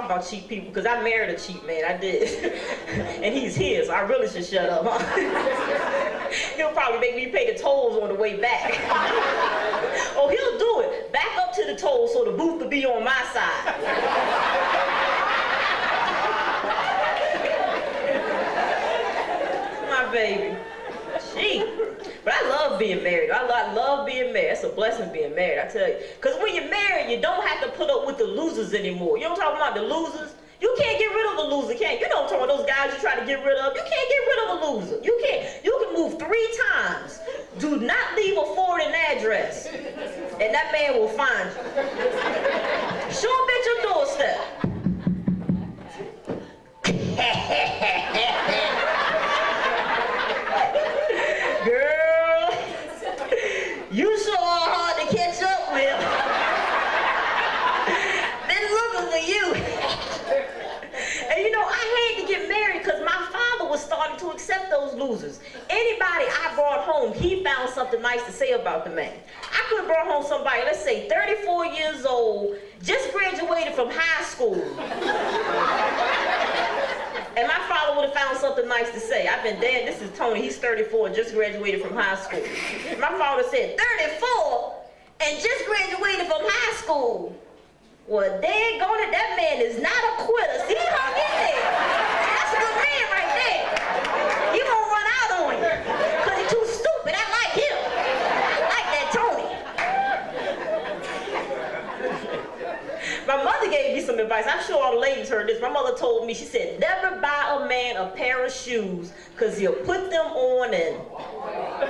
talking about cheap people because I married a cheap man. I did. And he's here, so I really should shut up, huh? He'll probably make me pay the tolls on the way back. Oh, he'll do it. Back up to the toll so the booth will be on my side. My baby. Gee. But I love being married. I love being married. It's a blessing being married, I tell you. Because when you're married, you don't have to put up with the losers anymore. You know what I'm talking about, the losers? You can't get rid of a loser, can't you? You know what I'm talking about, those guys you try to get rid of. You can't get rid of a loser. You can't. You can move 3 times. Do not leave a forwarding address. And that man will find you. Show him at your doorstep. Girl, you sure are hard to catch up with. Been looking for you. And you know, I had to get married because my father was starting to accept those losers. Anybody I brought home, he found something nice to say about the man. I could have brought home somebody, let's say 34 years old, just graduated from high school. And my father would have found something nice to say. I've been dead. This is Tony. He's 34, just graduated from high school. My father said, 34 and just graduated from high school. Well, daggone it, that man is not a quitter. See, he hung in there. That's a good man right there. He won't run out on you because he's too stupid. I like him. I like that Tony. My mother gave me some advice. I'm sure all the ladies heard this. My mother told me, she said, never buy a man a pair of shoes because he'll put them on and,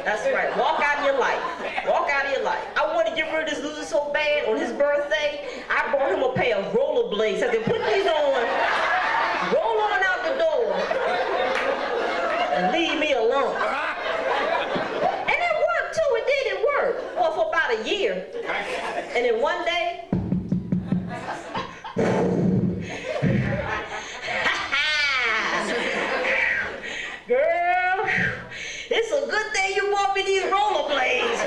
that's right, walk out of your life. Walk out of your life. I want to get rid of this loser so bad. On his birthday, I bought him a pair of rollerblades. I said, put these on, roll on out the door, and leave me alone. And it worked too, it did, it worked. Well, for about a year. And then one day, girl, it's a good thing you bought me these rollerblades.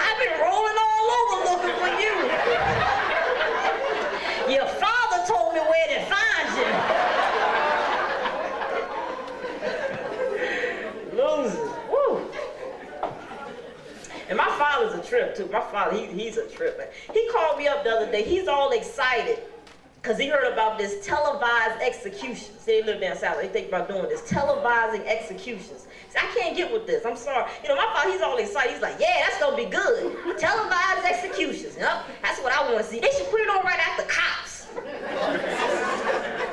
I've been rolling all over looking for you. Your father told me where to find you. Losers. Woo. And my father's a trip too. My father, he's a trip, man. He called me up the other day. He's all excited because he heard about this televised execution. See, they live down south. They think about doing this, televising executions. See, I can't get with this. I'm sorry. You know, my father, he's all excited. He's like, yeah, that's going to be good. Televised executions. You know? That's what I want to see. They should put it on right after cops.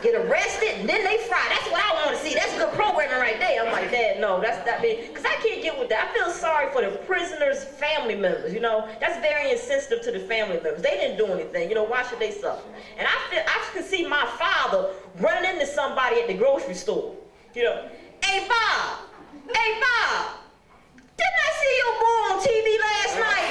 Get arrested, and then they fry. That's what I want to see. That's good programming right there. I'm like, Dad, no, that's that big. Because I can't get with that. I feel sorry for the prisoners' family members, you know. That's very insensitive to the family members. They didn't do anything, you know. Why should they suffer? And I can see my father running into somebody at the grocery store, you know. Hey, Bob. Hey, Bob. Didn't I see your boy on TV last night?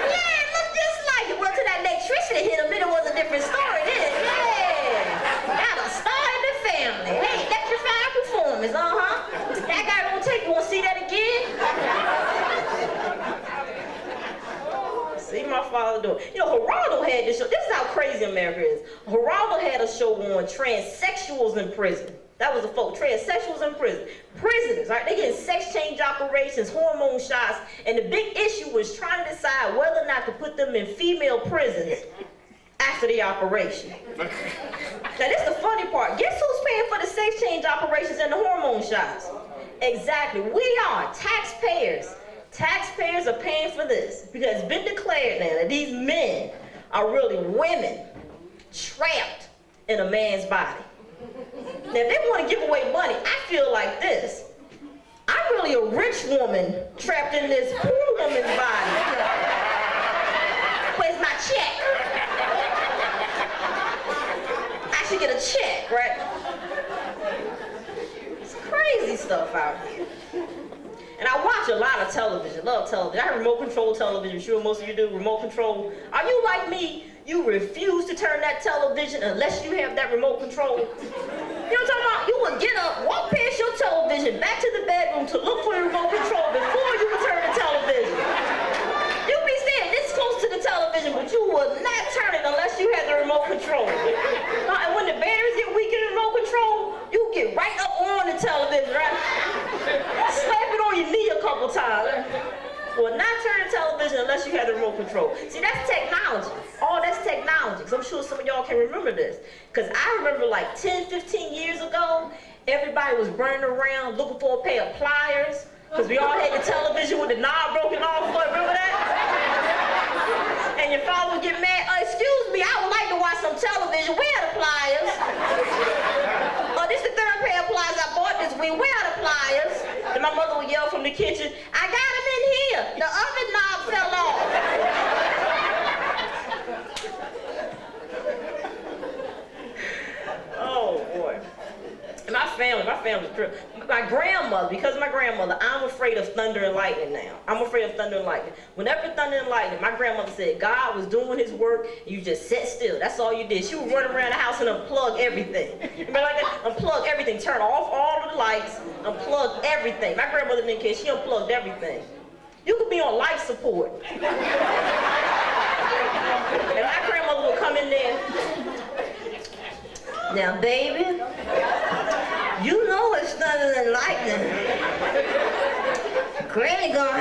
Yeah, it looked just like it. Well, till that electricity hit him, then it was a different story, didn't it? Yeah. Got a star in the family. Hey, electrifying performance, That guy gonna take, you wanna see that again? See my father doing. You know, Geraldo had this show. This is how crazy America is. Geraldo had a show on transsexuals in prison. That was a folk, transsexuals in prison. Prisoners, right? They getting sex change operations, hormone shots, and the big issue was trying to decide whether or not to put them in female prisons after the operation. Now this is the funny part. Guess who's paying for the sex change operations and the hormone shots? Exactly, we are, taxpayers. Taxpayers are paying for this because it's been declared now that these men are really women trapped in a man's body. Now, if they want to give away money, I feel like this. I'm really a rich woman trapped in this poor woman's body. Where's my check? I should get a check, right? It's crazy stuff out here. And I watch a lot of television, love television. I have remote control television, I'm sure most of you do, remote control. Are you like me? You refuse to turn that television unless you have that remote control. You know what I'm talking about? You would get up, walk past your television, back to the bedroom to look for the remote control before you would turn the television. You'd be standing this close to the television, but you would not turn it unless you had the remote control. will not turn the television unless you have the remote control. See, that's technology. All that's technology. So I'm sure some of y'all can remember this. Because I remember like 10, 15 years ago, everybody was running around looking for a pair of pliers. Because we all had the television with the knob broken off. Remember that? And your father would get mad. Excuse me, I would like to watch some television. Where are the pliers? This is the third pair of pliers I bought this week. Where are the pliers? And my mother would yell from the kitchen, I got them in here. The oven knob fell off. Oh, boy. My family's true. My grandmother, because of my grandmother, I'm afraid of thunder and lightning now. I'm afraid of thunder and lightning. Whenever thunder and lightning, my grandmother said God was doing his work, you just sat still. That's all you did. She would run around the house and unplug everything. Remember like that? Unplug everything. Turn off all of the lights. Unplug everything. My grandmother didn't care. She unplugged everything. You could be on life support. And my grandmother would come in there. Now, baby, you know it's thunder and lightning. Granny gonna